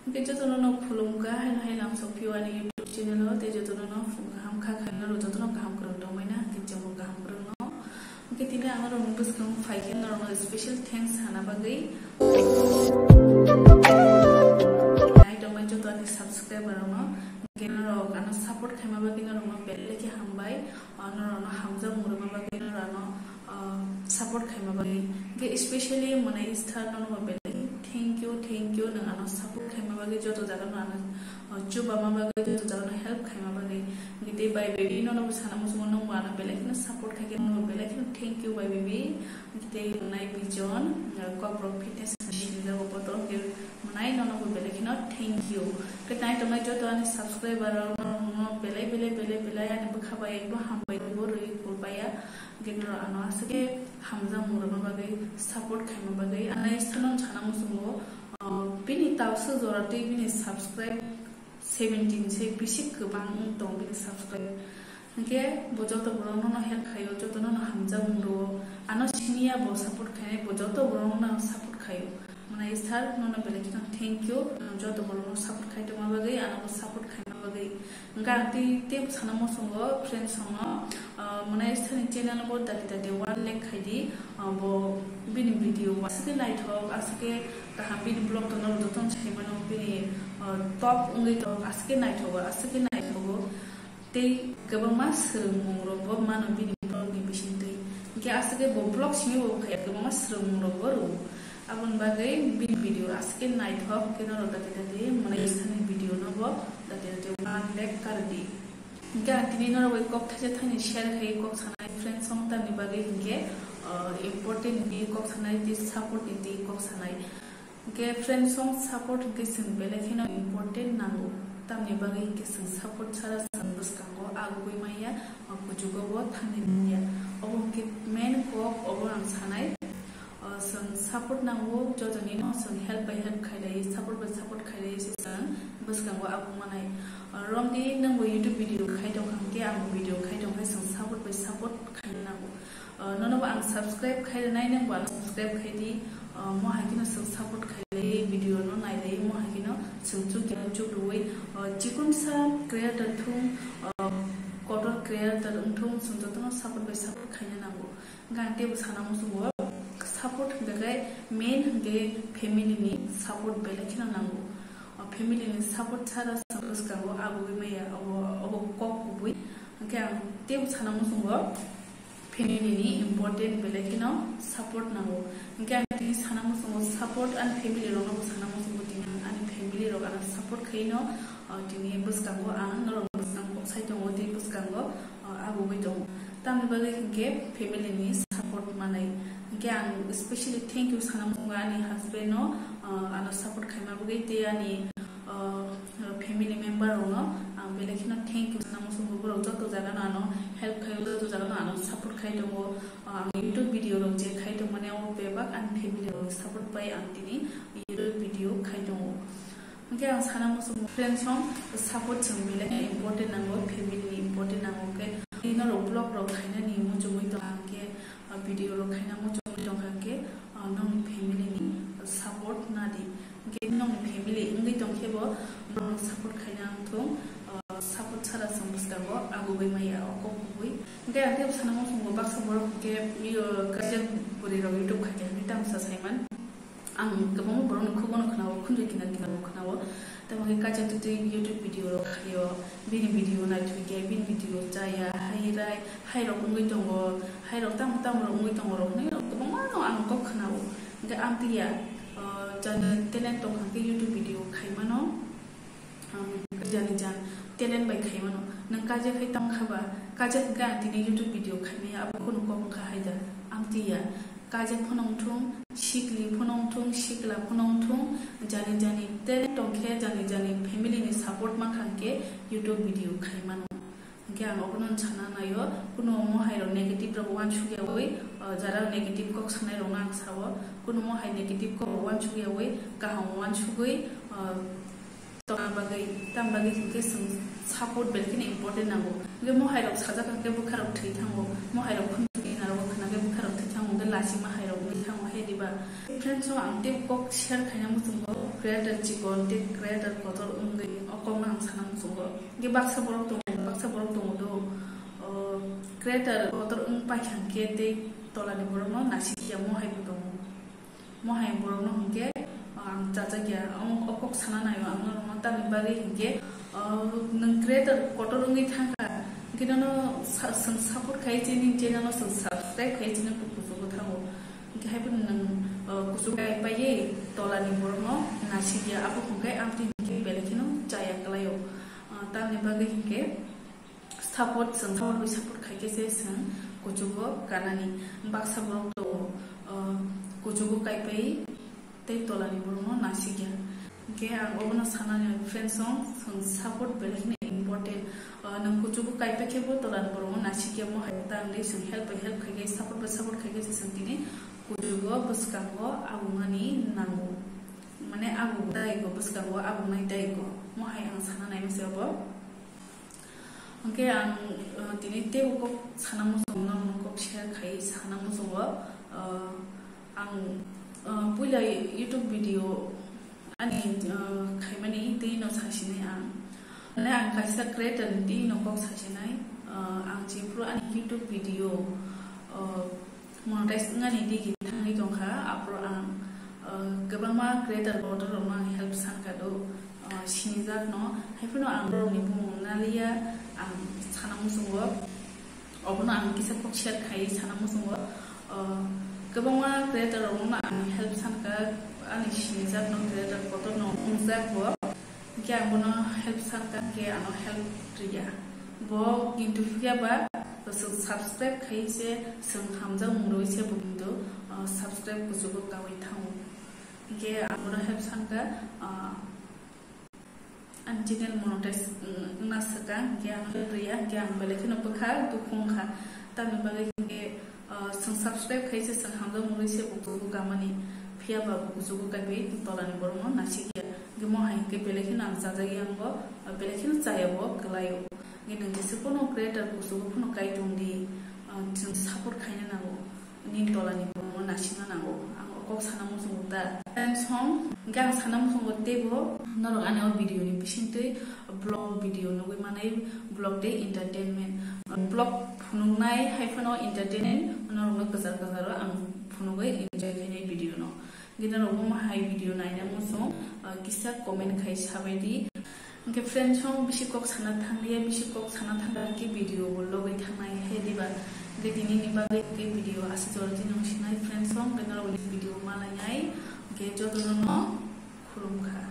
Cái cho tôi nó phulung cả hay làm sọc phiêu anh YouTube channel đó để cho tôi nó phùng ham khá khá nó rồi cho tôi nó cảm cầm đâu mấy na cái chồng một cảm cầm nó cái tin là nó rồi mình bớt không phải cái nó rồi special thanks hana bagai này trong mấy cho tôi thì subscribe vào nó cái nó rồi cái nó support khai mà bagai nó rồi nó bel lấy cái ham bay nó ham ra mùa mà bagai nó rồi nó support khai mà bagai cái especially mình ấy start nó bel thank you nang ano support khaima bagi joto jaga no ano chuba ma bagi joto jaga no help khaima bagi gite by baby no no sana musmo no mana belek no support khake no belek no thank you by baby gite nai bijon corporate fitness ni jago poto ke manai no no belek no thank you ke nai to mai joto ani subscriber no belai ani bukha bai ekdo hambai bo roi bolbaya genro ano asake hamza murama bagi support khaima bagi anai sanon chana musmo bini tawse jorate bini subscribe 17 se bisik kebang dong bini subscribe ke bojoto borong no help khayo joto no hamza muro ano sinia bo support khaye bojoto borong no support khayo mana star no na belek no thank you joto borong support khaito ma bagai ano support khaima bagai nga ti te sana mo songo friends songo mana star channel bo dati 1 lakh khaidi bo bini video asike light hok asike kahapin blog to no doton chaimano bini top ungi to asike night ho te gabama srung ro bo mano bini blog ni bisinte ke asike bo blog simi bo khaya gabama srung ro ro abon bagai bini video asike night hok ke no dati mana isthani video no bo dati 1 lakh kar di ga tini no ro kok thaje thani share khai kok sanai friends song ta ni bagai hinge important ni kok sanai this support ni kok sanai ke friends song support ke sing belekino important nango tamni bagai ke sing support chara sandos kango agoi maya kujugo bo thani ya obo ke main kok obo ang sanai sing support nango jojoni no sing help by help khailai support khailai sing bus kango agu manai romdi nango YouTube video khaidong kangke ang video khaidong khai sing support khailai nango nono ang subscribe khailai nango ang subscribe khaidi mo hakino support khailai video no nailai mo hakino sungchu kino chukrui jikun sa creator thum content creator thum sungchu to support khaina nango gante busana mo subo support begai main de family ni support belekina nango family ni support chara support kango abu meya obo kok bui ga te busana mo subo family ni important belekino support nango ga ti sana mo subo support and family ro no sana mo subo tin and family ro ana support khaino tini bus kango an no bus kango sai to odi bus kango abu bai dong tam bagai ke family ni support manai gang especially thank you sana mo ani husband no ana support khaima bagai te ani family member ro no belekino thank you sana mo subo ro to jaga no help khayo to jaga no support khai dong YouTube video ro je khai dong mane o bebak an family ro support pai antini YouTube video khai dong ke ang sana mo subo friends song support sing bile important nango family important nango ke ino ro blog ro khaina ni mo jomoi to ke video ro khaina mo jomoi to ke nong family ni support na di ke nong family ngi tong ke bo support khaina thong support chara sambustago agu bai maya ko bui ke ate sana mo subo bak sabor ke kajen puri ro YouTube khaja ni tam sa saiman ang kabong boron khubon khnawo khunje kina khnawo tamage kajen tu YouTube video ro khayo bini video na tu ke bini video jaya hai ro ngui tongo hai ro tam ro ngui tongo ro ni kabong no ang ko khnawo ke amtia jan talent to khang ke YouTube video khaimano jan talent bai khaimano nang kaje khai tam khaba kaje ga tini YouTube video khaime ab khon ko kha haida amtia kaje phonong thung shikli phonong thung shikla phonong thung jani talent to khe jani family ni support ma khangke YouTube video khaimano ke ang onon chana nayo kuno mo hairo negative ro wan chuge oi jara negative kok sanai ro nang sawo kuno mo hai negative ko wan chuge oi ka hang wan chugoi to bagai tam bagai ke sung support belkin important nango ge mo hairo saja ka ke bukharo thei thango mo hairo khun ni na ro khana ge bukharo thei thango ge lasi ma hairo ni thango he diba friends so ang tip kok share khaina musunggo creator chikon tip creator kotor ungi okong nang sana musunggo ge baksa borok tong do creator kotor ung paikhan ke te tolani borok no nasi ya mohai budong mohai borok no hingge ang jaja gya ang okok sana nayo ang no ta bari hingge nang creator kotor ungi thanga ginono support khai chini channel no subscribe khai chini kusugo thango ge haibun nang kusugai paye tolani borno nasidia apu hungkai amti ke belekino jaya kalayo tamni bagi hingke support khai ke se sang kusugo kanani baksa borok to kusugo kai pai te tolani borno nasidia ge ang obona sanani friends song support belekini important nang kusugo kai pa ke bo tolani borno nasidia mo haita amri sing help khai ke support khai ke se santini kujugo buskango abungani nango mane abu daigo buskango abungai daigo mohai ang sana nai mesebo angke ang tini te ko sana mo songna ko share khai sana mo songo ang pula YouTube video ani khaimani te no sasine ang na ang kaisa creator ti no ko sasinai ang chipro ani YouTube video monetize ngani di thangni jongkha apro ang gabama creator order ma help san ka do sinijak no haifuno ang ro ni bu nalia ang sana musungo obono ang kisa kok share khai sana musungo gabama creator ma help san ka ani sinijak no creator order no unjak bo kya bono help san ka ke ano help riya bo kintu fiya ba subscribe khai se sung hamjang muroi se bundo subscribe kusugo kawai thang ge amora help sangka an channel monetize na saka ge am riya ge am belekino pakha dukhung kha tamni bagi ge sung subscribe khai se sung hamjang muroi se bundo gamani phia ba kusugo kabe tolani bormo nasikia ge mo hai ge belekino am sajagi ambo belekino chayabo klayo nang jisupono creator kusugo phono kai tungdi support khaina nago nin tolani bormo nasina nago ang okok sana mo sungta and song gang sana mo sungote bo noro ane video ni bisinte blog video no manai blog de entertainment blog phunungnai haifano entertainment noro no kazar ang phunugai entertainment video no gina ro mo hai video naina mo so kisa comment khai sabaidi के friends हम बिसिकक साना थांलिया बिसिकक साना थांगा के video लगे थांनाय हे दिबा के दिनि बागै के वीडियो आसे जरजि नंसिनाय फ्रेंड्स हम गनाव वीडियो मालायनाय के जतन खुलुमखा।